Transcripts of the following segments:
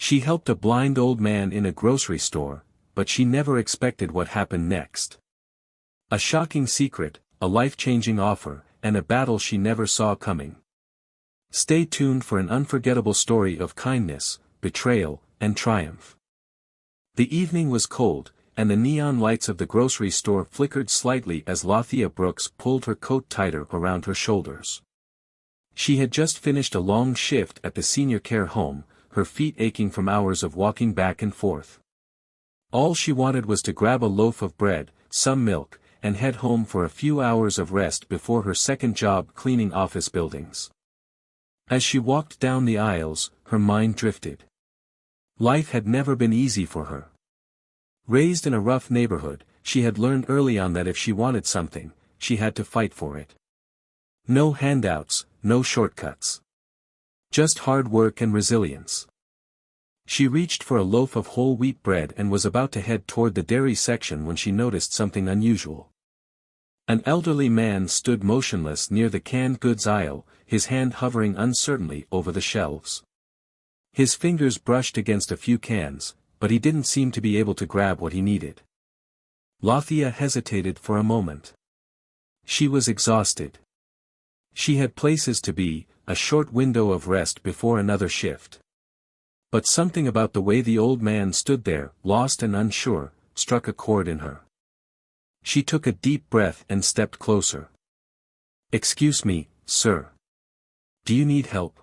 She helped a blind old man in a grocery store, but she never expected what happened next. A shocking secret, a life-changing offer, and a battle she never saw coming. Stay tuned for an unforgettable story of kindness, betrayal, and triumph. The evening was cold, and the neon lights of the grocery store flickered slightly as Lathia Brooks pulled her coat tighter around her shoulders. She had just finished a long shift at the senior care home, her feet aching from hours of walking back and forth. All she wanted was to grab a loaf of bread, some milk, and head home for a few hours of rest before her second job cleaning office buildings. As she walked down the aisles, her mind drifted. Life had never been easy for her. Raised in a rough neighborhood, she had learned early on that if she wanted something, she had to fight for it. No handouts, no shortcuts. Just hard work and resilience. She reached for a loaf of whole wheat bread and was about to head toward the dairy section when she noticed something unusual. An elderly man stood motionless near the canned goods aisle, his hand hovering uncertainly over the shelves. His fingers brushed against a few cans, but he didn't seem to be able to grab what he needed. Lathia hesitated for a moment. She was exhausted. She had places to be, a short window of rest before another shift. But something about the way the old man stood there, lost and unsure, struck a chord in her. She took a deep breath and stepped closer. "Excuse me, sir. Do you need help?"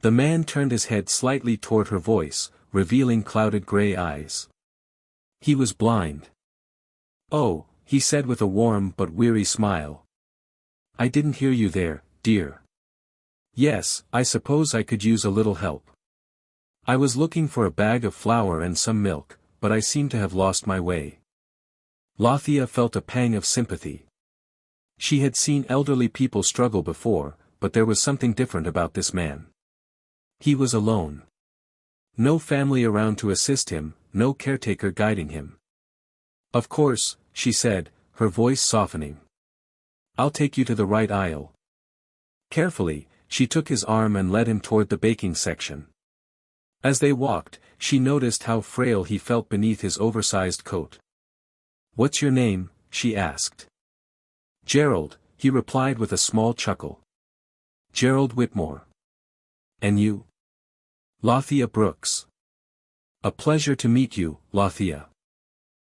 The man turned his head slightly toward her voice, revealing clouded gray eyes. He was blind. "Oh," he said with a warm but weary smile. "I didn't hear you there, dear." "Yes, I suppose I could use a little help. I was looking for a bag of flour and some milk, but I seem to have lost my way." Lathia felt a pang of sympathy. She had seen elderly people struggle before, but there was something different about this man. He was alone. No family around to assist him, no caretaker guiding him. "Of course," she said, her voice softening. "I'll take you to the right aisle." Carefully, she took his arm and led him toward the baking section. As they walked, she noticed how frail he felt beneath his oversized coat. "What's your name?" she asked. "Gerald," he replied with a small chuckle. "Gerald Whitmore. And you?" "Lathia Brooks." "A pleasure to meet you, Lathia.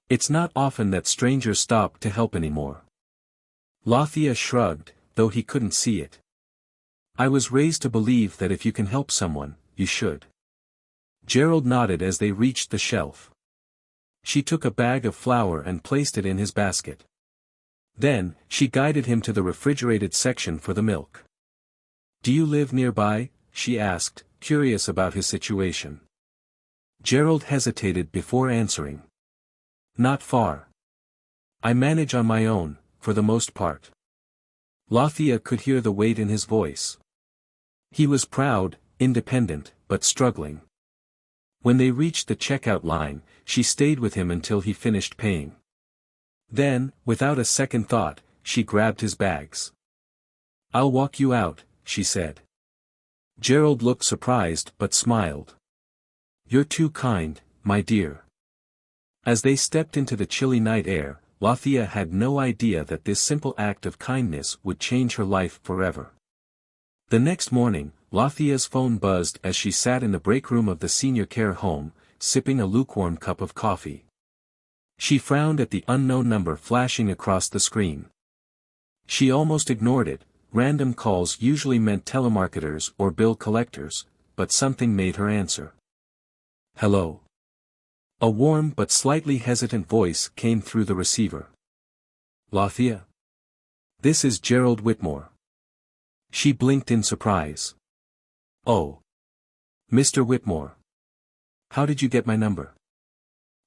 It's not often that strangers stop to help anymore." Lathia shrugged, though he couldn't see it. "I was raised to believe that if you can help someone, you should." Gerald nodded as they reached the shelf. She took a bag of flour and placed it in his basket. Then, she guided him to the refrigerated section for the milk. "Do you live nearby?" she asked, curious about his situation. Gerald hesitated before answering. "Not far. I manage on my own, for the most part." Lathia could hear the weight in his voice. He was proud, independent, but struggling. When they reached the checkout line, she stayed with him until he finished paying. Then, without a second thought, she grabbed his bags. "I'll walk you out," she said. Gerald looked surprised but smiled. "You're too kind, my dear." As they stepped into the chilly night air, Lathia had no idea that this simple act of kindness would change her life forever. The next morning, Lathia's phone buzzed as she sat in the break room of the senior care home, sipping a lukewarm cup of coffee. She frowned at the unknown number flashing across the screen. She almost ignored it. Random calls usually meant telemarketers or bill collectors, but something made her answer. "Hello." A warm but slightly hesitant voice came through the receiver. "Lathia? This is Gerald Whitmore." She blinked in surprise. "Oh. Mr. Whitmore. How did you get my number?"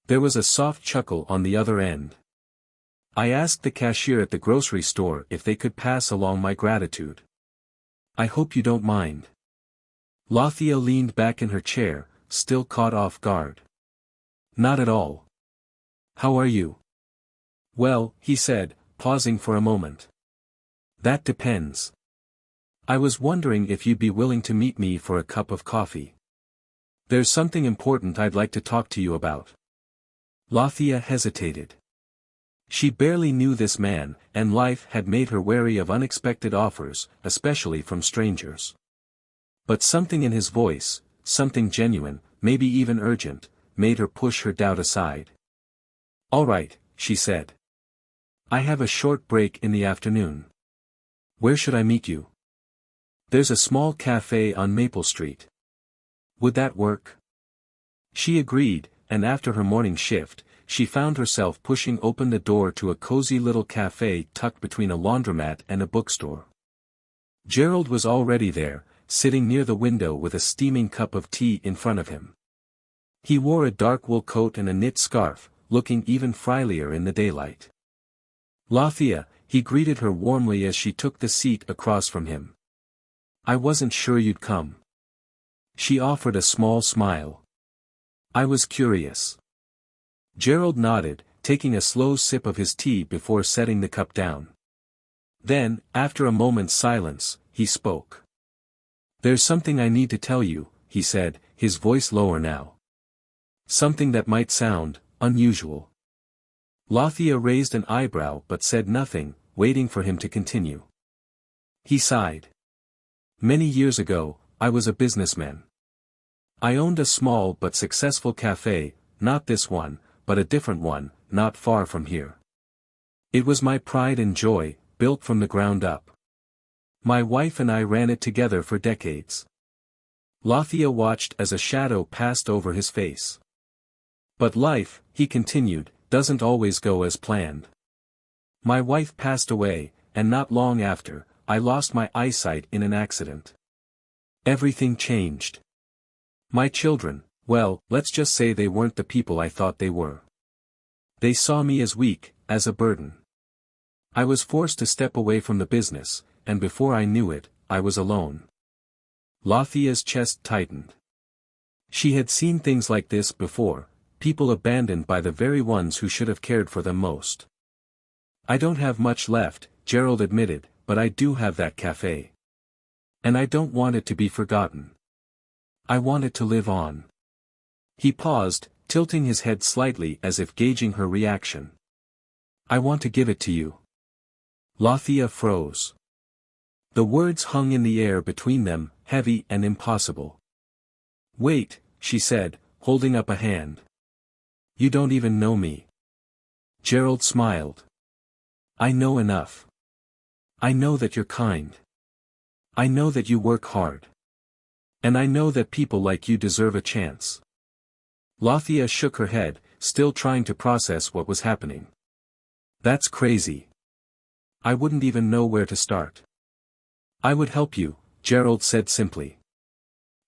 There was a soft chuckle on the other end. "I asked the cashier at the grocery store if they could pass along my gratitude. I hope you don't mind." Lathia leaned back in her chair, still caught off guard. "Not at all. How are you?" "Well," he said, pausing for a moment. "That depends. I was wondering if you'd be willing to meet me for a cup of coffee." There's something important I'd like to talk to you about. Lathia hesitated. She barely knew this man, and life had made her wary of unexpected offers, especially from strangers. But something in his voice, something genuine, maybe even urgent, made her push her doubt aside. "All right," she said. "I have a short break in the afternoon. Where should I meet you?" "There's a small cafe on Maple Street. Would that work?" She agreed, and after her morning shift, she found herself pushing open the door to a cozy little cafe tucked between a laundromat and a bookstore. Gerald was already there, sitting near the window with a steaming cup of tea in front of him. He wore a dark wool coat and a knit scarf, looking even friendlier in the daylight. "Lathia," he greeted her warmly as she took the seat across from him. "I wasn't sure you'd come." She offered a small smile. "I was curious." Gerald nodded, taking a slow sip of his tea before setting the cup down. Then, after a moment's silence, he spoke. "There's something I need to tell you," he said, his voice lower now. "Something that might sound unusual." Lathia raised an eyebrow but said nothing, waiting for him to continue. He sighed. "Many years ago, I was a businessman. I owned a small but successful cafe, not this one, but a different one, not far from here. It was my pride and joy, built from the ground up. My wife and I ran it together for decades." Lathia watched as a shadow passed over his face. "But life," he continued, "doesn't always go as planned. My wife passed away, and not long after, I lost my eyesight in an accident. Everything changed. My children, well, let's just say they weren't the people I thought they were. They saw me as weak, as a burden. I was forced to step away from the business, and before I knew it, I was alone." Lathia's chest tightened. She had seen things like this before, people abandoned by the very ones who should have cared for them most. "I don't have much left," Gerald admitted, "but I do have that cafe. And I don't want it to be forgotten. I want it to live on." He paused, tilting his head slightly as if gauging her reaction. "I want to give it to you." Lathia froze. The words hung in the air between them, heavy and impossible. "Wait," she said, holding up a hand. "You don't even know me." Gerald smiled. "I know enough. I know that you're kind. I know that you work hard. And I know that people like you deserve a chance." Lathia shook her head, still trying to process what was happening. "That's crazy. I wouldn't even know where to start." "I would help you," Gerald said simply.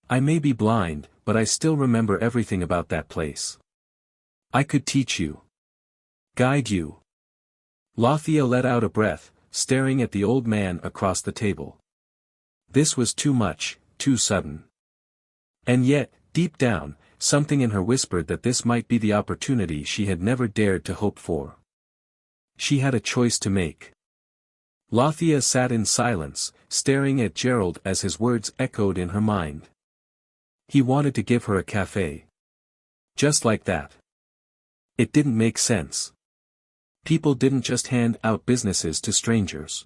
"I may be blind, but I still remember everything about that place. I could teach you. Guide you." Lathia let out a breath, staring at the old man across the table. This was too much, too sudden. And yet, deep down, something in her whispered that this might be the opportunity she had never dared to hope for. She had a choice to make. Lathia sat in silence, staring at Gerald as his words echoed in her mind. He wanted to give her a cafe. Just like that. It didn't make sense. People didn't just hand out businesses to strangers.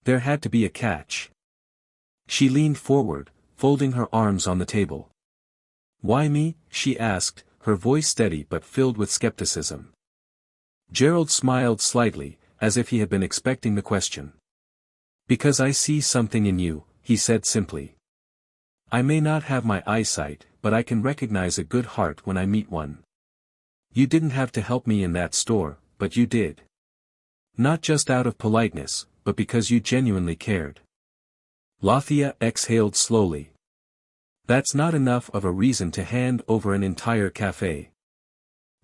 There had to be a catch. She leaned forward, folding her arms on the table. "Why me?" she asked, her voice steady but filled with skepticism. Gerald smiled slightly, as if he had been expecting the question. "Because I see something in you," he said simply. "I may not have my eyesight, but I can recognize a good heart when I meet one. You didn't have to help me in that store, but you did. Not just out of politeness, but because you genuinely cared." Lathia exhaled slowly. "That's not enough of a reason to hand over an entire cafe."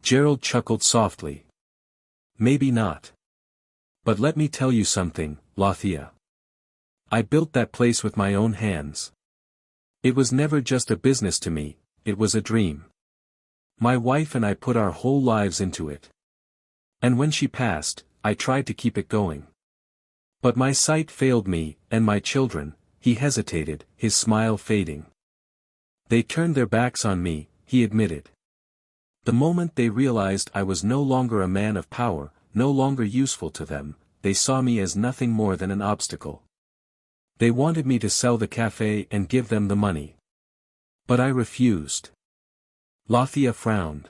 Gerald chuckled softly. "Maybe not. But let me tell you something, Lathia. I built that place with my own hands. It was never just a business to me, it was a dream. My wife and I put our whole lives into it. And when she passed, I tried to keep it going. But my sight failed me, and my children." He hesitated, his smile fading. They turned their backs on me, he admitted. The moment they realized I was no longer a man of power, no longer useful to them, they saw me as nothing more than an obstacle. They wanted me to sell the cafe and give them the money. But I refused. Lathia frowned.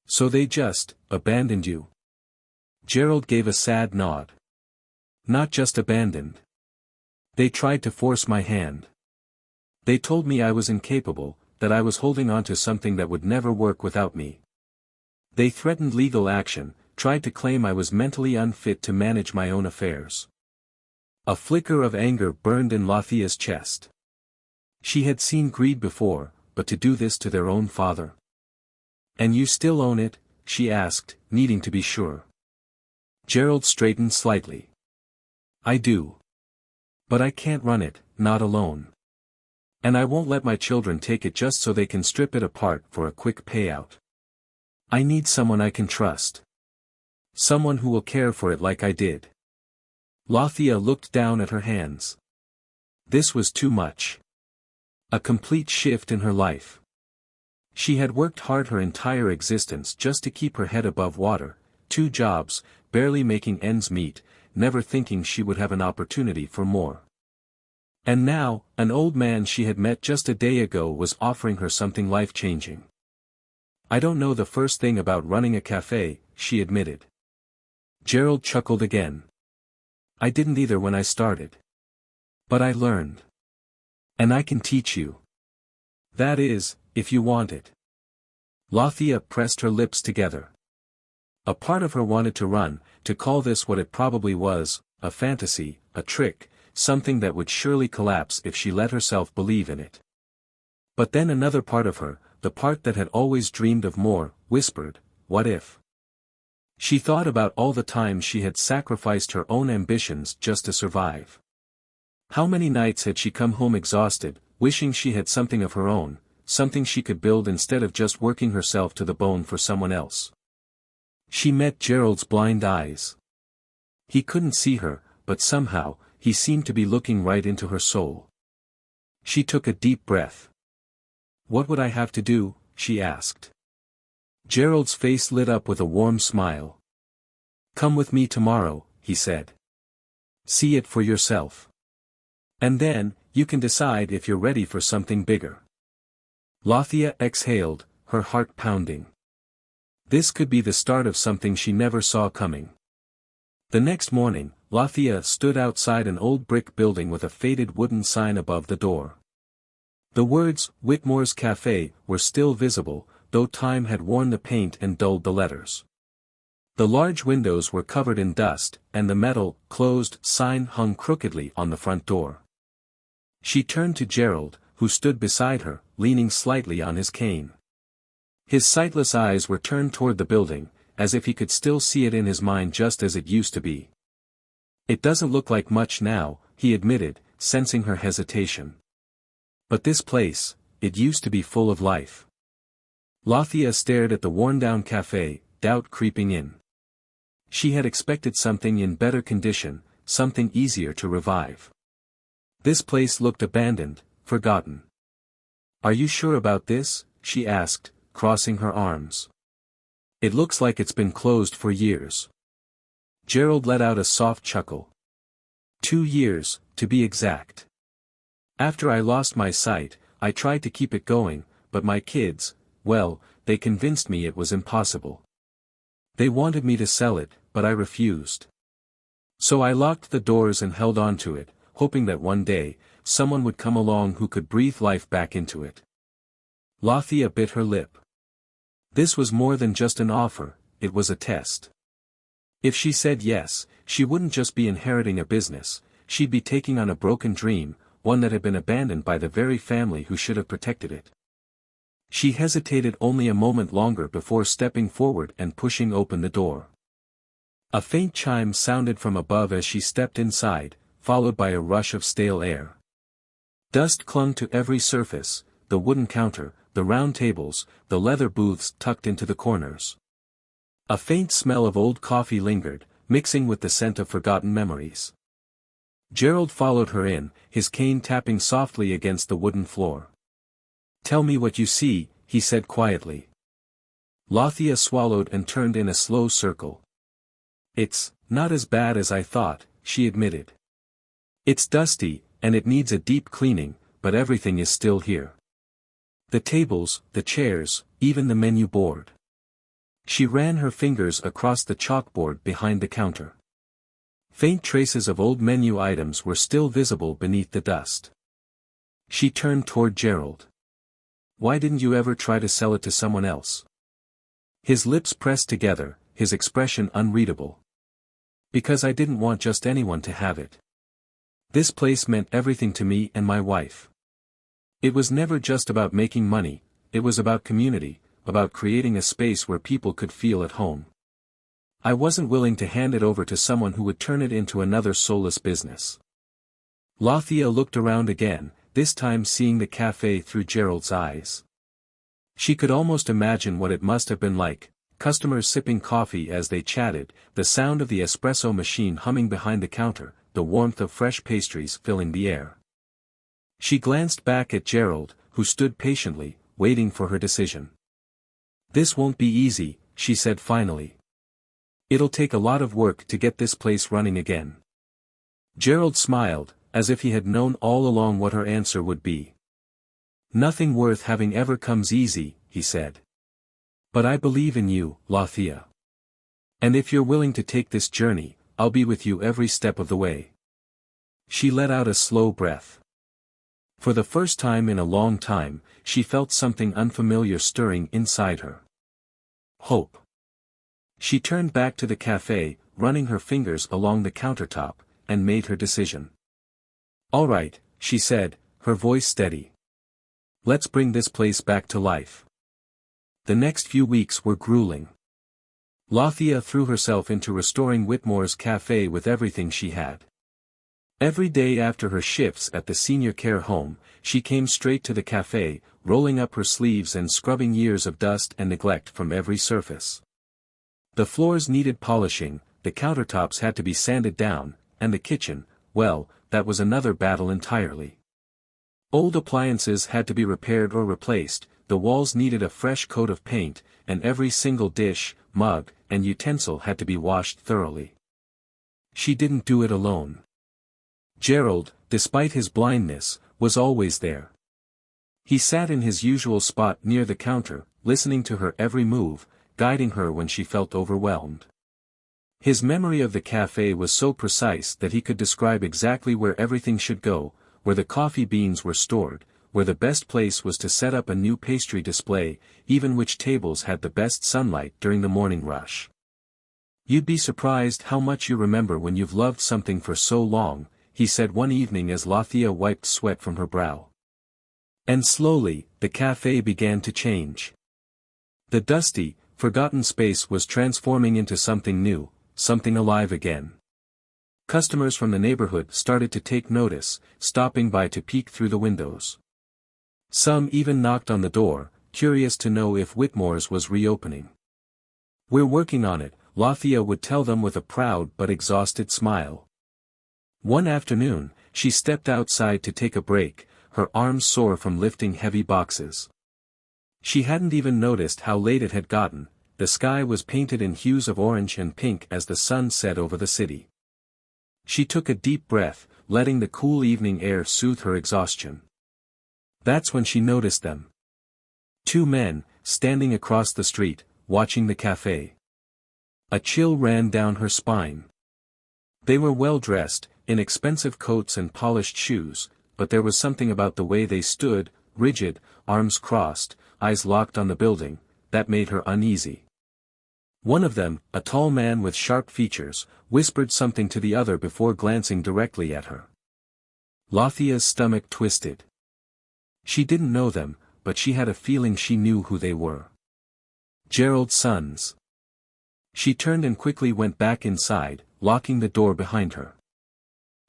So they just abandoned you? Gerald gave a sad nod. Not just abandoned. They tried to force my hand. They told me I was incapable, that I was holding on to something that would never work without me. They threatened legal action, tried to claim I was mentally unfit to manage my own affairs. A flicker of anger burned in Lathia's chest. She had seen greed before, but to do this to their own father. And you still own it? She asked, needing to be sure. Gerald straightened slightly. I do. But I can't run it, not alone. And I won't let my children take it just so they can strip it apart for a quick payout. I need someone I can trust. Someone who will care for it like I did. Lathia looked down at her hands. This was too much. A complete shift in her life. She had worked hard her entire existence just to keep her head above water, 2 jobs, barely making ends meet, never thinking she would have an opportunity for more. And now, an old man she had met just a day ago was offering her something life-changing. I don't know the first thing about running a cafe, she admitted. Gerald chuckled again. I didn't either when I started. But I learned. And I can teach you. That is, if you want it. Lathia pressed her lips together. A part of her wanted to run, to call this what it probably was, a fantasy, a trick, something that would surely collapse if she let herself believe in it. But then another part of her, the part that had always dreamed of more, whispered, what if? She thought about all the times she had sacrificed her own ambitions just to survive. How many nights had she come home exhausted, wishing she had something of her own, something she could build instead of just working herself to the bone for someone else. She met Gerald's blind eyes. He couldn't see her, but somehow, he seemed to be looking right into her soul. She took a deep breath. What would I have to do? She asked. Gerald's face lit up with a warm smile. Come with me tomorrow, he said. See it for yourself. And then, you can decide if you're ready for something bigger. Lathia exhaled, her heart pounding. This could be the start of something she never saw coming. The next morning, Lathia stood outside an old brick building with a faded wooden sign above the door. The words, Whitmore's Cafe, were still visible, though time had worn the paint and dulled the letters. The large windows were covered in dust, and the metal, closed, sign hung crookedly on the front door. She turned to Gerald, who stood beside her, leaning slightly on his cane. His sightless eyes were turned toward the building, as if he could still see it in his mind just as it used to be. It doesn't look like much now, he admitted, sensing her hesitation. But this place, it used to be full of life. Lathia stared at the worn-down cafe, doubt creeping in. She had expected something in better condition, something easier to revive. This place looked abandoned, forgotten. Are you sure about this? She asked, crossing her arms. It looks like it's been closed for years. Gerald let out a soft chuckle. 2 years, to be exact. After I lost my sight, I tried to keep it going, but my kids, well, they convinced me it was impossible. They wanted me to sell it, but I refused. So I locked the doors and held on to it, hoping that one day, someone would come along who could breathe life back into it. Lathia bit her lip. This was more than just an offer, it was a test. If she said yes, she wouldn't just be inheriting a business, she'd be taking on a broken dream, one that had been abandoned by the very family who should have protected it. She hesitated only a moment longer before stepping forward and pushing open the door. A faint chime sounded from above as she stepped inside, followed by a rush of stale air. Dust clung to every surface, the wooden counter, the round tables, the leather booths tucked into the corners. A faint smell of old coffee lingered, mixing with the scent of forgotten memories. Gerald followed her in, his cane tapping softly against the wooden floor. Tell me what you see, he said quietly. Lathia swallowed and turned in a slow circle. It's not as bad as I thought, she admitted. It's dusty, and it needs a deep cleaning, but everything is still here. The tables, the chairs, even the menu board. She ran her fingers across the chalkboard behind the counter. Faint traces of old menu items were still visible beneath the dust. She turned toward Gerald. Why didn't you ever try to sell it to someone else? His lips pressed together, his expression unreadable. Because I didn't want just anyone to have it. This place meant everything to me and my wife. It was never just about making money, it was about community, about creating a space where people could feel at home. I wasn't willing to hand it over to someone who would turn it into another soulless business. Lathia looked around again, this time seeing the cafe through Gerald's eyes. She could almost imagine what it must have been like, customers sipping coffee as they chatted, the sound of the espresso machine humming behind the counter, the warmth of fresh pastries filling the air. She glanced back at Gerald, who stood patiently, waiting for her decision. This won't be easy, she said finally. It'll take a lot of work to get this place running again. Gerald smiled, as if he had known all along what her answer would be. Nothing worth having ever comes easy, he said. But I believe in you, Lathia. And if you're willing to take this journey, I'll be with you every step of the way. She let out a slow breath. For the first time in a long time, she felt something unfamiliar stirring inside her. Hope. She turned back to the cafe, running her fingers along the countertop, and made her decision. All right, she said, her voice steady. Let's bring this place back to life. The next few weeks were grueling. Lathia threw herself into restoring Whitmore's cafe with everything she had. Every day after her shifts at the senior care home, she came straight to the cafe, rolling up her sleeves and scrubbing years of dust and neglect from every surface. The floors needed polishing, the countertops had to be sanded down, and the kitchen, well, that was another battle entirely. Old appliances had to be repaired or replaced, the walls needed a fresh coat of paint, and every single dish, mug, and utensil had to be washed thoroughly. She didn't do it alone. Gerald, despite his blindness, was always there. He sat in his usual spot near the counter, listening to her every move, guiding her when she felt overwhelmed. His memory of the cafe was so precise that he could describe exactly where everything should go, where the coffee beans were stored, where the best place was to set up a new pastry display, even which tables had the best sunlight during the morning rush. You'd be surprised how much you remember when you've loved something for so long, he said one evening as Lathia wiped sweat from her brow. And slowly, the cafe began to change. The dusty, forgotten space was transforming into something new, something alive again. Customers from the neighborhood started to take notice, stopping by to peek through the windows. Some even knocked on the door, curious to know if Whitmore's was reopening. We're working on it, Lathia would tell them with a proud but exhausted smile. One afternoon, she stepped outside to take a break, her arms sore from lifting heavy boxes. She hadn't even noticed how late it had gotten, the sky was painted in hues of orange and pink as the sun set over the city. She took a deep breath, letting the cool evening air soothe her exhaustion. That's when she noticed them. Two men, standing across the street, watching the cafe. A chill ran down her spine. They were well dressed, in expensive coats and polished shoes, but there was something about the way they stood, rigid, arms crossed, eyes locked on the building, that made her uneasy. One of them, a tall man with sharp features, whispered something to the other before glancing directly at her. Lathia's stomach twisted. She didn't know them, but she had a feeling she knew who they were. Gerald's sons. She turned and quickly went back inside, locking the door behind her.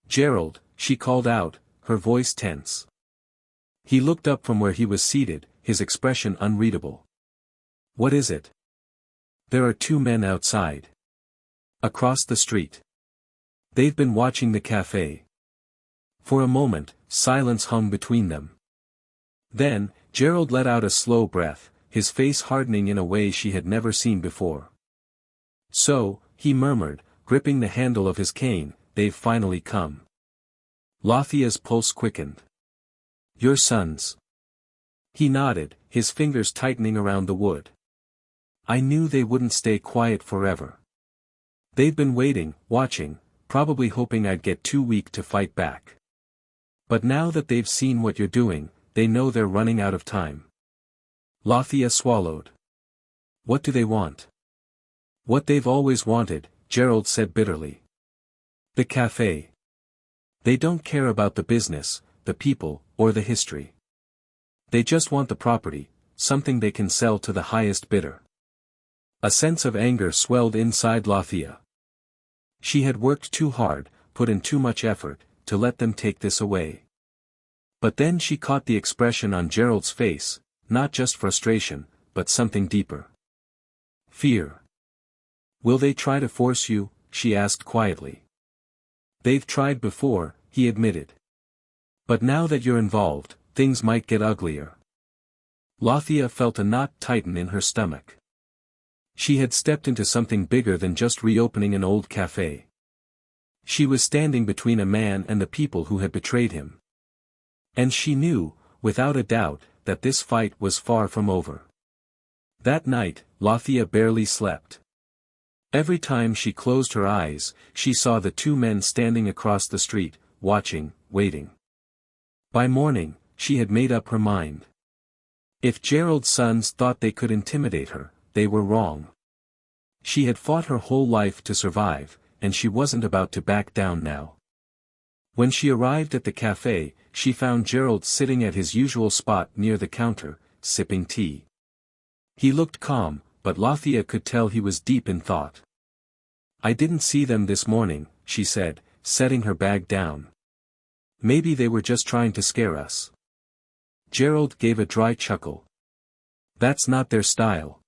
Gerald, she called out, her voice tense. He looked up from where he was seated, his expression unreadable. What is it? There are two men outside. Across the street. They've been watching the cafe. For a moment, silence hung between them. Then, Gerald let out a slow breath, his face hardening in a way she had never seen before. So, he murmured, gripping the handle of his cane, they've finally come. Lathia's pulse quickened. Your sons. He nodded, his fingers tightening around the wood. I knew they wouldn't stay quiet forever. They've been waiting, watching, probably hoping I'd get too weak to fight back. But now that they've seen what you're doing, they know they're running out of time. Lathia swallowed. What do they want? What they've always wanted, Gerald said bitterly. The cafe. They don't care about the business, the people, or the history. They just want the property, something they can sell to the highest bidder. A sense of anger swelled inside Lathia. She had worked too hard, put in too much effort, to let them take this away. But then she caught the expression on Gerald's face, not just frustration, but something deeper. Fear. Will they try to force you? She asked quietly. They've tried before, he admitted. But now that you're involved, things might get uglier. Lathia felt a knot tighten in her stomach. She had stepped into something bigger than just reopening an old cafe. She was standing between a man and the people who had betrayed him. And she knew, without a doubt, that this fight was far from over. That night, Lathia barely slept. Every time she closed her eyes, she saw the two men standing across the street, watching, waiting. By morning, she had made up her mind. If Gerald's sons thought they could intimidate her, they were wrong. She had fought her whole life to survive, and she wasn't about to back down now. When she arrived at the cafe, she found Gerald sitting at his usual spot near the counter, sipping tea. He looked calm, but Lathia could tell he was deep in thought. I didn't see them this morning, she said, setting her bag down. Maybe they were just trying to scare us. Gerald gave a dry chuckle. That's not their style.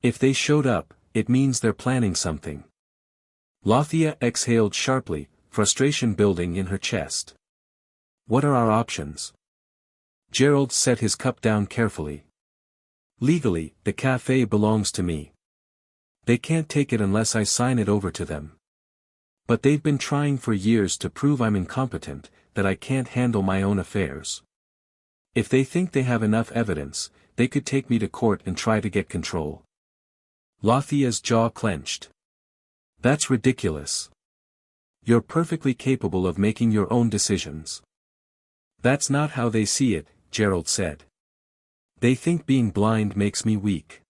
If they showed up, it means they're planning something. Lathia exhaled sharply, frustration building in her chest. What are our options? Gerald set his cup down carefully. Legally, the cafe belongs to me. They can't take it unless I sign it over to them. But they've been trying for years to prove I'm incompetent, that I can't handle my own affairs. If they think they have enough evidence, they could take me to court and try to get control. Lathia's jaw clenched. That's ridiculous. You're perfectly capable of making your own decisions. That's not how they see it, Gerald said. They think being blind makes me weak.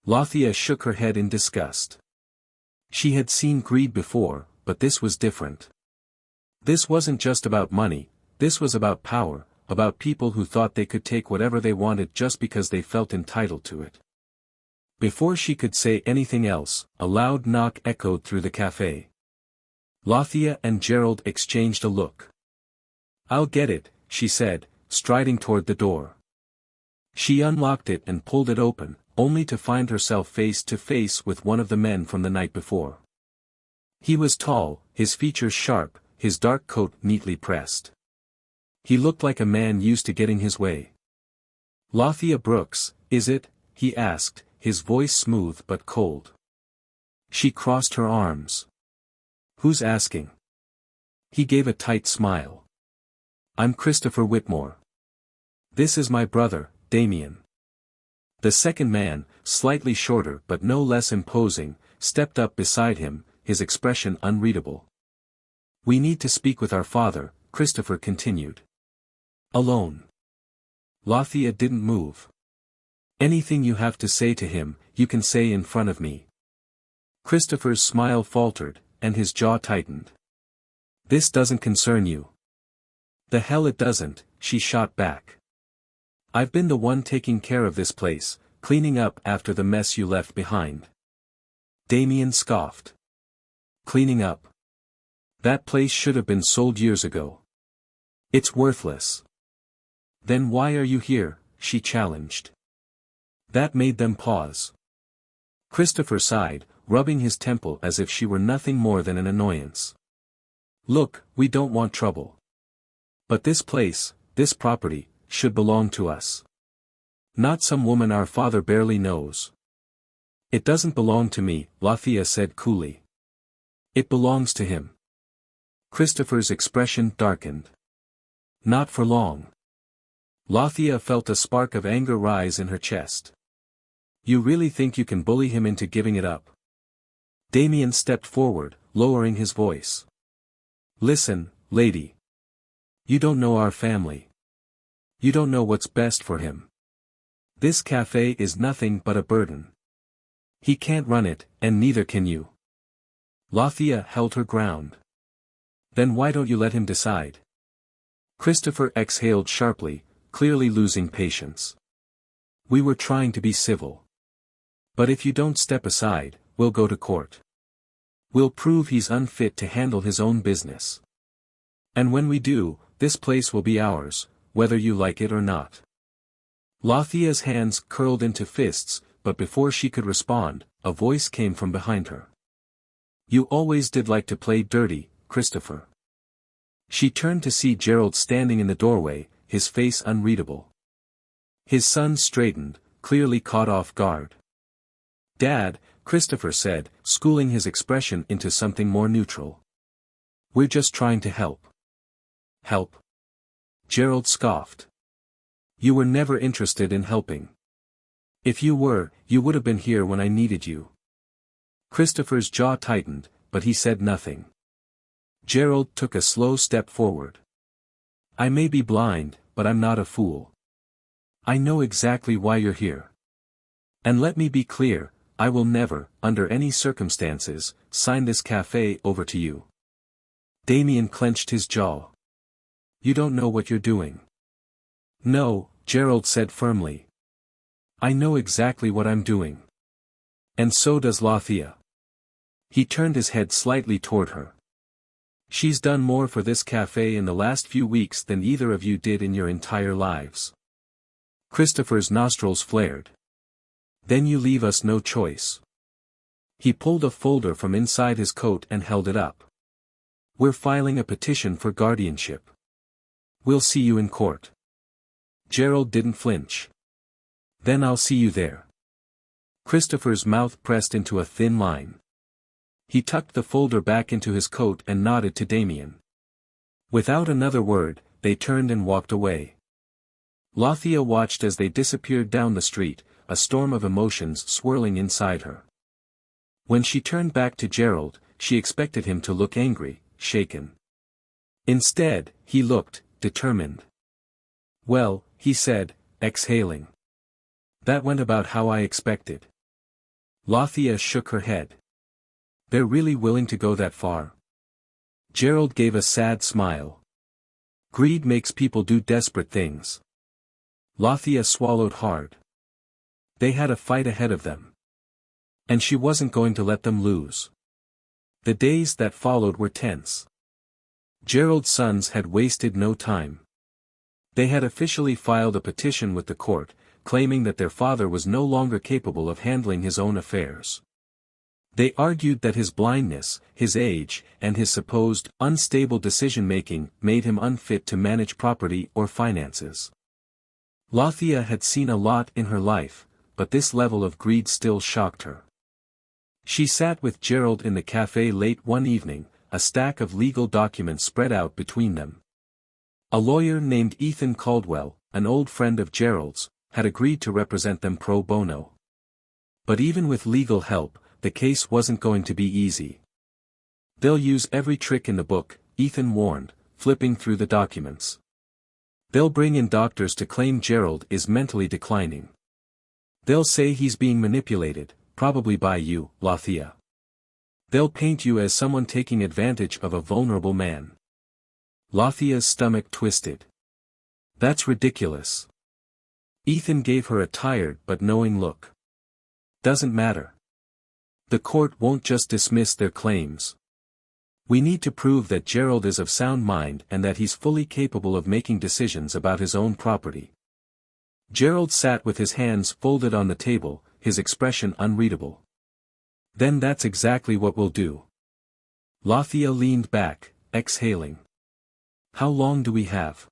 Lathia shook her head in disgust. She had seen greed before, but this was different. This wasn't just about money, this was about power, about people who thought they could take whatever they wanted just because they felt entitled to it. Before she could say anything else, a loud knock echoed through the cafe. Lathia and Gerald exchanged a look. I'll get it, she said, striding toward the door. She unlocked it and pulled it open, only to find herself face to face with one of the men from the night before. He was tall, his features sharp, his dark coat neatly pressed. He looked like a man used to getting his way. Lathia Brooks, is it? He asked, his voice smooth but cold. She crossed her arms. Who's asking? He gave a tight smile. I'm Christopher Whitmore. This is my brother, Damien. The second man, slightly shorter but no less imposing, stepped up beside him, his expression unreadable. We need to speak with our father, Christopher continued. Alone. Lathia didn't move. Anything you have to say to him, you can say in front of me. Christopher's smile faltered, and his jaw tightened. This doesn't concern you. The hell it doesn't, she shot back. I've been the one taking care of this place, cleaning up after the mess you left behind. Damien scoffed. Cleaning up? That place should have been sold years ago. It's worthless. Then why are you here? She challenged. That made them pause. Christopher sighed, rubbing his temple as if she were nothing more than an annoyance. Look, we don't want trouble. But this place, this property, should belong to us. Not some woman our father barely knows. It doesn't belong to me, Lathia said coolly. It belongs to him. Christopher's expression darkened. Not for long. Lathia felt a spark of anger rise in her chest. You really think you can bully him into giving it up? Damien stepped forward, lowering his voice. Listen, lady. You don't know our family. You don't know what's best for him. This cafe is nothing but a burden. He can't run it, and neither can you. Lathia held her ground. Then why don't you let him decide? Christopher exhaled sharply, clearly losing patience. We were trying to be civil. But if you don't step aside, we'll go to court. We'll prove he's unfit to handle his own business. And when we do, this place will be ours, whether you like it or not. Lathia's hands curled into fists, but before she could respond, a voice came from behind her. You always did like to play dirty, Christopher. She turned to see Gerald standing in the doorway, his face unreadable. His son straightened, clearly caught off guard. Dad, Christopher said, schooling his expression into something more neutral. We're just trying to help. Help? Gerald scoffed. You were never interested in helping. If you were, you would have been here when I needed you. Christopher's jaw tightened, but he said nothing. Gerald took a slow step forward. I may be blind, but I'm not a fool. I know exactly why you're here. And let me be clear, I will never, under any circumstances, sign this cafe over to you. Damien clenched his jaw. You don't know what you're doing. No, Gerald said firmly. I know exactly what I'm doing. And so does Lathia. He turned his head slightly toward her. She's done more for this cafe in the last few weeks than either of you did in your entire lives. Christopher's nostrils flared. Then you leave us no choice. He pulled a folder from inside his coat and held it up. We're filing a petition for guardianship. We'll see you in court. Gerald didn't flinch. Then I'll see you there. Christopher's mouth pressed into a thin line. He tucked the folder back into his coat and nodded to Damien. Without another word, they turned and walked away. Lathia watched as they disappeared down the street, a storm of emotions swirling inside her. When she turned back to Gerald, she expected him to look angry, shaken. Instead, he looked determined. Well, he said, exhaling. That went about how I expected. Lathia shook her head. They're really willing to go that far? Gerald gave a sad smile. Greed makes people do desperate things. Lathia swallowed hard. They had a fight ahead of them. And she wasn't going to let them lose. The days that followed were tense. Gerald's sons had wasted no time. They had officially filed a petition with the court, claiming that their father was no longer capable of handling his own affairs. They argued that his blindness, his age, and his supposed unstable decision-making made him unfit to manage property or finances. Lathia had seen a lot in her life, but this level of greed still shocked her. She sat with Gerald in the cafe late one evening, a stack of legal documents spread out between them. A lawyer named Ethan Caldwell, an old friend of Gerald's, had agreed to represent them pro bono. But even with legal help, the case wasn't going to be easy. They'll use every trick in the book, Ethan warned, flipping through the documents. They'll bring in doctors to claim Gerald is mentally declining. They'll say he's being manipulated, probably by you, Lathia. They'll paint you as someone taking advantage of a vulnerable man. Lathia's stomach twisted. That's ridiculous. Ethan gave her a tired but knowing look. Doesn't matter. The court won't just dismiss their claims. We need to prove that Gerald is of sound mind and that he's fully capable of making decisions about his own property. Gerald sat with his hands folded on the table, his expression unreadable. Then that's exactly what we'll do. Lathia leaned back, exhaling. How long do we have?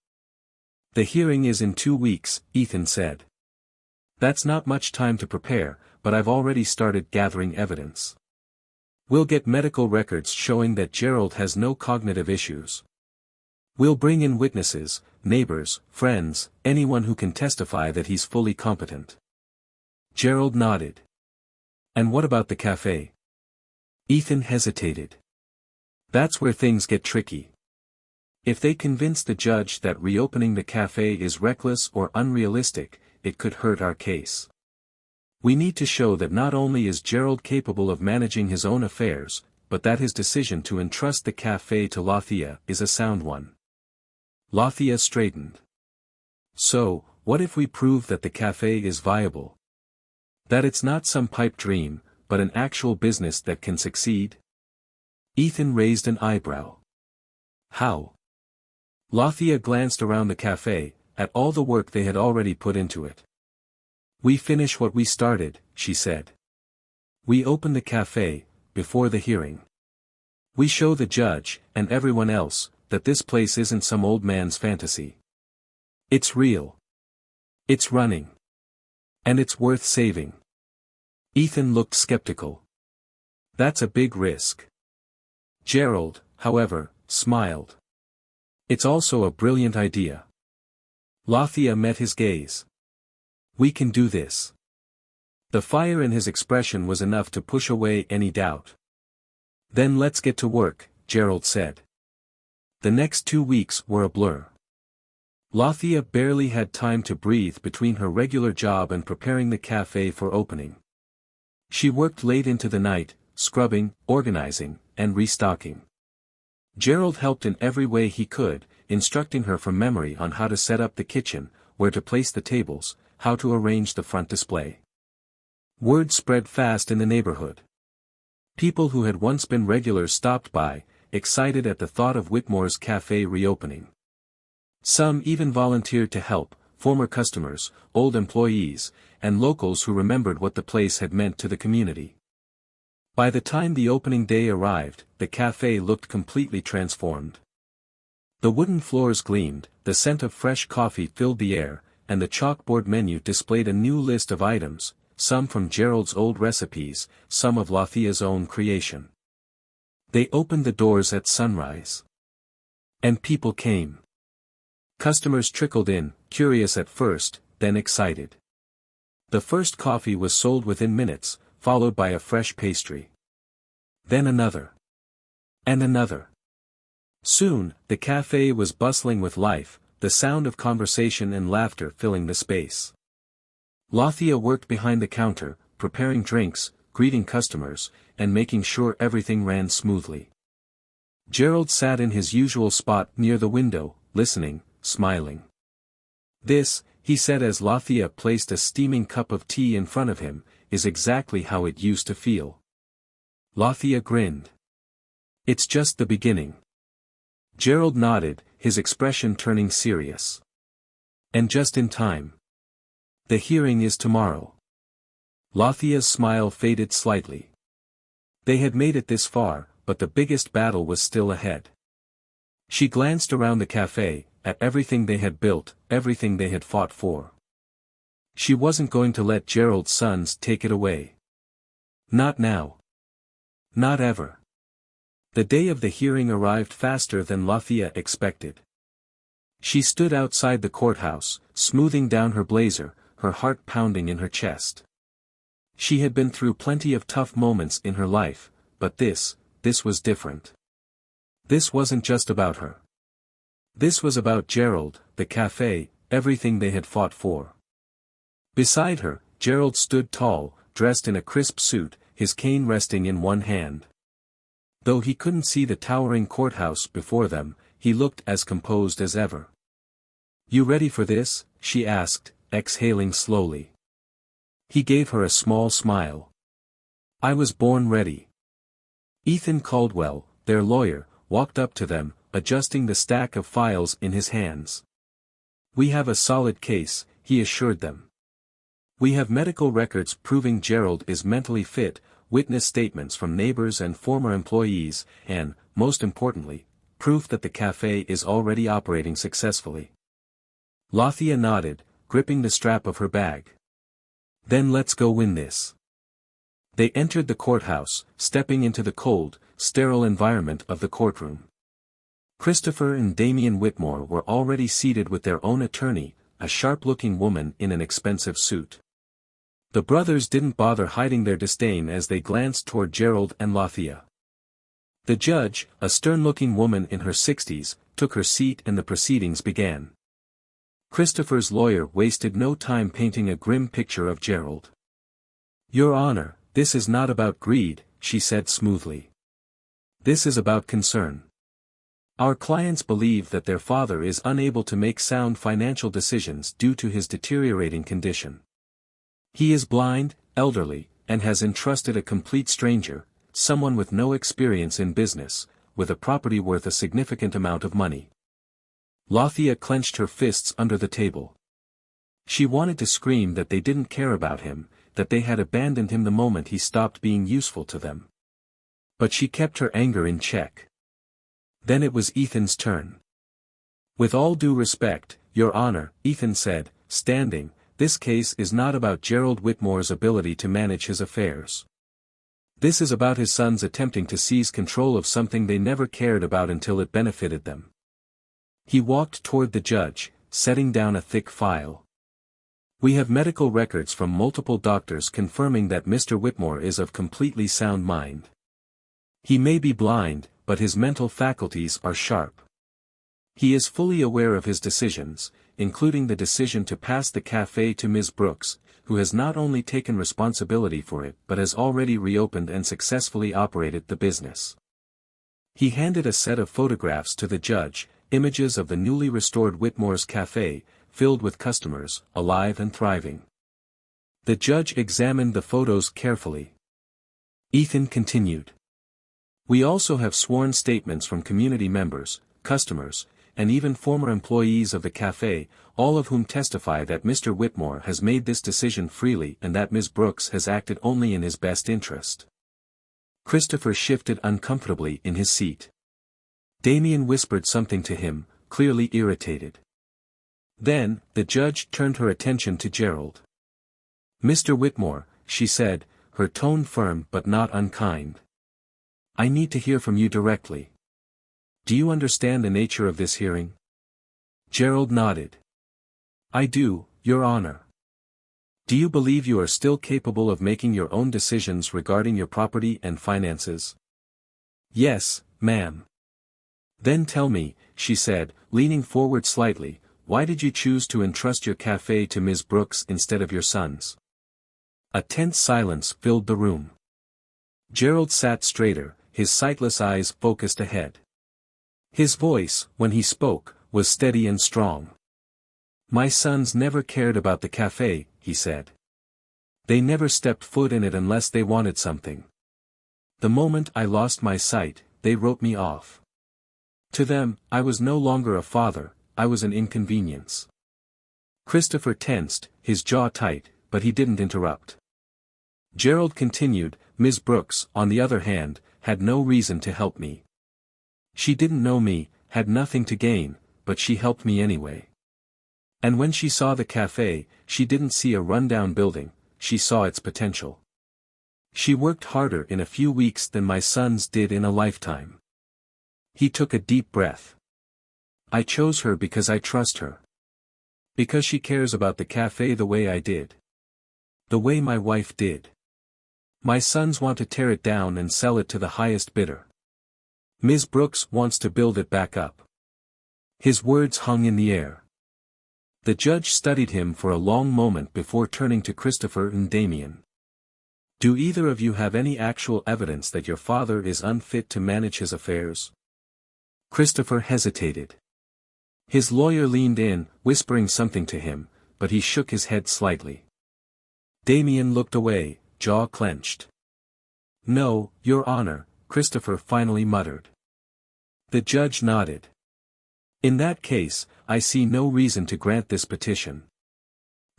The hearing is in 2 weeks, Ethan said. That's not much time to prepare, but I've already started gathering evidence. We'll get medical records showing that Gerald has no cognitive issues. We'll bring in witnesses, neighbors, friends, anyone who can testify that he's fully competent. Gerald nodded. And what about the cafe? Ethan hesitated. That's where things get tricky. If they convince the judge that reopening the cafe is reckless or unrealistic, it could hurt our case. We need to show that not only is Gerald capable of managing his own affairs, but that his decision to entrust the cafe to Lathia is a sound one. Lathia straightened. So, what if we prove that the cafe is viable? That it's not some pipe dream, but an actual business that can succeed? Ethan raised an eyebrow. How? Lathia glanced around the cafe, at all the work they had already put into it. We finish what we started, she said. We open the cafe, before the hearing. We show the judge, and everyone else, that this place isn't some old man's fantasy. It's real. It's running. And it's worth saving. Ethan looked skeptical. That's a big risk. Gerald, however, smiled. It's also a brilliant idea. Lathia met his gaze. We can do this. The fire in his expression was enough to push away any doubt. Then let's get to work, Gerald said. The next 2 weeks were a blur. Lathia barely had time to breathe between her regular job and preparing the cafe for opening. She worked late into the night, scrubbing, organizing, and restocking. Gerald helped in every way he could, instructing her from memory on how to set up the kitchen, where to place the tables, how to arrange the front display. Word spread fast in the neighborhood. People who had once been regulars stopped by, excited at the thought of Whitmore's cafe reopening. Some even volunteered to help, former customers, old employees, and locals who remembered what the place had meant to the community. By the time the opening day arrived, the cafe looked completely transformed. The wooden floors gleamed, the scent of fresh coffee filled the air, and the chalkboard menu displayed a new list of items, some from Gerald's old recipes, some of Lathia's own creation. They opened the doors at sunrise. And people came. Customers trickled in, curious at first, then excited. The first coffee was sold within minutes, followed by a fresh pastry. Then another. And another. Soon, the cafe was bustling with life, the sound of conversation and laughter filling the space. Lathia worked behind the counter, preparing drinks, greeting customers, and making sure everything ran smoothly. Gerald sat in his usual spot near the window, listening, smiling. This, he said as Lathia placed a steaming cup of tea in front of him, is exactly how it used to feel. Lathia grinned. It's just the beginning. Gerald nodded, his expression turning serious. And just in time. The hearing is tomorrow. Lathia's smile faded slightly. They had made it this far, but the biggest battle was still ahead. She glanced around the cafe, at everything they had built, everything they had fought for. She wasn't going to let Gerald's sons take it away. Not now. Not ever. The day of the hearing arrived faster than Lathia expected. She stood outside the courthouse, smoothing down her blazer, her heart pounding in her chest. She had been through plenty of tough moments in her life, but this was different. This wasn't just about her. This was about Gerald, the cafe, everything they had fought for. Beside her, Gerald stood tall, dressed in a crisp suit, his cane resting in one hand. Though he couldn't see the towering courthouse before them, he looked as composed as ever. "You ready for this?" she asked, exhaling slowly. He gave her a small smile. "I was born ready." Ethan Caldwell, their lawyer, walked up to them, adjusting the stack of files in his hands. "We have a solid case," he assured them. "We have medical records proving Gerald is mentally fit, witness statements from neighbors and former employees, and, most importantly, proof that the cafe is already operating successfully." Lathia nodded, gripping the strap of her bag. Then let's go win this. They entered the courthouse, stepping into the cold, sterile environment of the courtroom. Christopher and Damian Whitmore were already seated with their own attorney, a sharp-looking woman in an expensive suit. The brothers didn't bother hiding their disdain as they glanced toward Gerald and Lathia. The judge, a stern-looking woman in her 60s, took her seat and the proceedings began. Christopher's lawyer wasted no time painting a grim picture of Gerald. "Your Honor, this is not about greed," she said smoothly. "This is about concern. Our clients believe that their father is unable to make sound financial decisions due to his deteriorating condition. He is blind, elderly, and has entrusted a complete stranger, someone with no experience in business, with a property worth a significant amount of money." Lathia clenched her fists under the table. She wanted to scream that they didn't care about him, that they had abandoned him the moment he stopped being useful to them. But she kept her anger in check. Then it was Ethan's turn. "With all due respect, Your Honor," Ethan said, standing, "this case is not about Gerald Whitmore's ability to manage his affairs. This is about his sons attempting to seize control of something they never cared about until it benefited them." He walked toward the judge, setting down a thick file. "We have medical records from multiple doctors confirming that Mr. Whitmore is of completely sound mind. He may be blind, but his mental faculties are sharp. He is fully aware of his decisions, including the decision to pass the cafe to Ms. Brooks, who has not only taken responsibility for it but has already reopened and successfully operated the business." He handed a set of photographs to the judge, images of the newly restored Whitmore's cafe, filled with customers, alive and thriving. The judge examined the photos carefully. Ethan continued. "We also have sworn statements from community members, customers, and even former employees of the cafe, all of whom testify that Mr. Whitmore has made this decision freely and that Ms. Brooks has acted only in his best interest." Christopher shifted uncomfortably in his seat. Damian whispered something to him, clearly irritated. Then, the judge turned her attention to Gerald. "Mr. Whitmore," she said, her tone firm but not unkind. "I need to hear from you directly. Do you understand the nature of this hearing?" Gerald nodded. "I do, Your Honor." "Do you believe you are still capable of making your own decisions regarding your property and finances?" "Yes, ma'am." "Then tell me," she said, leaning forward slightly, "why did you choose to entrust your cafe to Ms. Brooks instead of your sons?" A tense silence filled the room. Gerald sat straighter, his sightless eyes focused ahead. His voice, when he spoke, was steady and strong. "My sons never cared about the cafe," he said. "They never stepped foot in it unless they wanted something. The moment I lost my sight, they wrote me off. To them, I was no longer a father, I was an inconvenience." Christopher tensed, his jaw tight, but he didn't interrupt. Gerald continued, "Ms. Brooks, on the other hand, had no reason to help me. She didn't know me, had nothing to gain, but she helped me anyway. And when she saw the cafe, she didn't see a rundown building, she saw its potential. She worked harder in a few weeks than my sons did in a lifetime." He took a deep breath. "I chose her because I trust her. Because she cares about the cafe the way I did. The way my wife did. My sons want to tear it down and sell it to the highest bidder. Ms. Brooks wants to build it back up." His words hung in the air. The judge studied him for a long moment before turning to Christopher and Damian. "Do either of you have any actual evidence that your father is unfit to manage his affairs?" Christopher hesitated. His lawyer leaned in, whispering something to him, but he shook his head slightly. Damian looked away, jaw clenched. "No, Your Honor," Christopher finally muttered. The judge nodded. "In that case, I see no reason to grant this petition.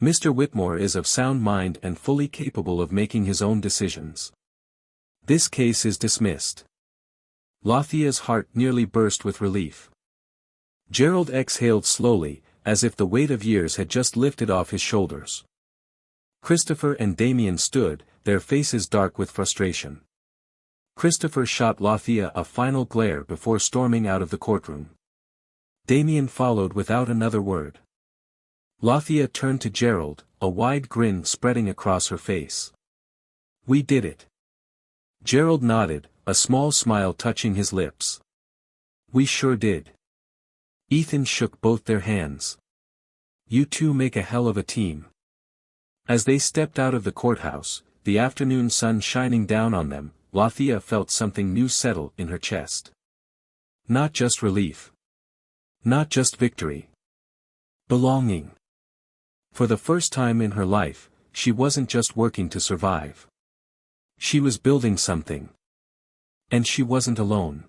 Mr. Whitmore is of sound mind and fully capable of making his own decisions. This case is dismissed." Lathia's heart nearly burst with relief. Gerald exhaled slowly, as if the weight of years had just lifted off his shoulders. Christopher and Damien stood, their faces dark with frustration. Christopher shot Lathia a final glare before storming out of the courtroom. Damien followed without another word. Lathia turned to Gerald, a wide grin spreading across her face. "We did it." Gerald nodded, a small smile touching his lips. "We sure did." Ethan shook both their hands. "You two make a hell of a team." As they stepped out of the courthouse, the afternoon sun shining down on them, Lathia felt something new settle in her chest. Not just relief. Not just victory. Belonging. For the first time in her life, she wasn't just working to survive. She was building something. And she wasn't alone.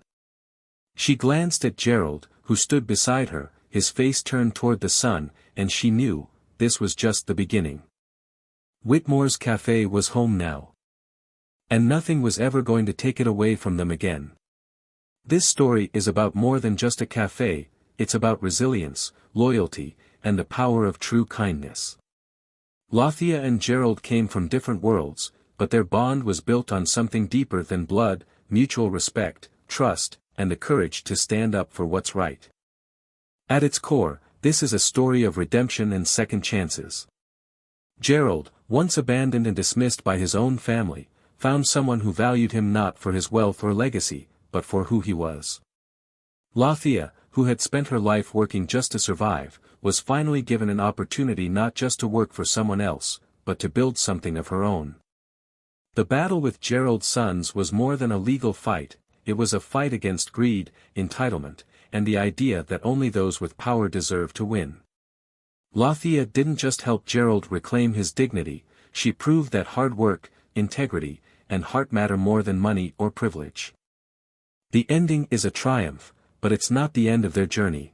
She glanced at Gerald, who stood beside her, his face turned toward the sun, and she knew, this was just the beginning. Whitmore's cafe was home now. And nothing was ever going to take it away from them again. This story is about more than just a cafe, it's about resilience, loyalty, and the power of true kindness. Lathia and Gerald came from different worlds, but their bond was built on something deeper than blood, mutual respect, trust, and the courage to stand up for what's right. At its core, this is a story of redemption and second chances. Gerald, once abandoned and dismissed by his own family, found someone who valued him not for his wealth or legacy, but for who he was. Lathia, who had spent her life working just to survive, was finally given an opportunity not just to work for someone else, but to build something of her own. The battle with Gerald's sons was more than a legal fight, it was a fight against greed, entitlement, and the idea that only those with power deserve to win. Lathia didn't just help Gerald reclaim his dignity, she proved that hard work, integrity, and heart matter more than money or privilege. The ending is a triumph, but it's not the end of their journey.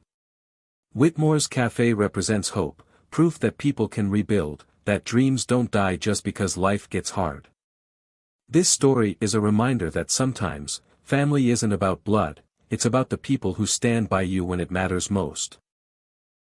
Whitmore's cafe represents hope, proof that people can rebuild, that dreams don't die just because life gets hard. This story is a reminder that sometimes, family isn't about blood, it's about the people who stand by you when it matters most.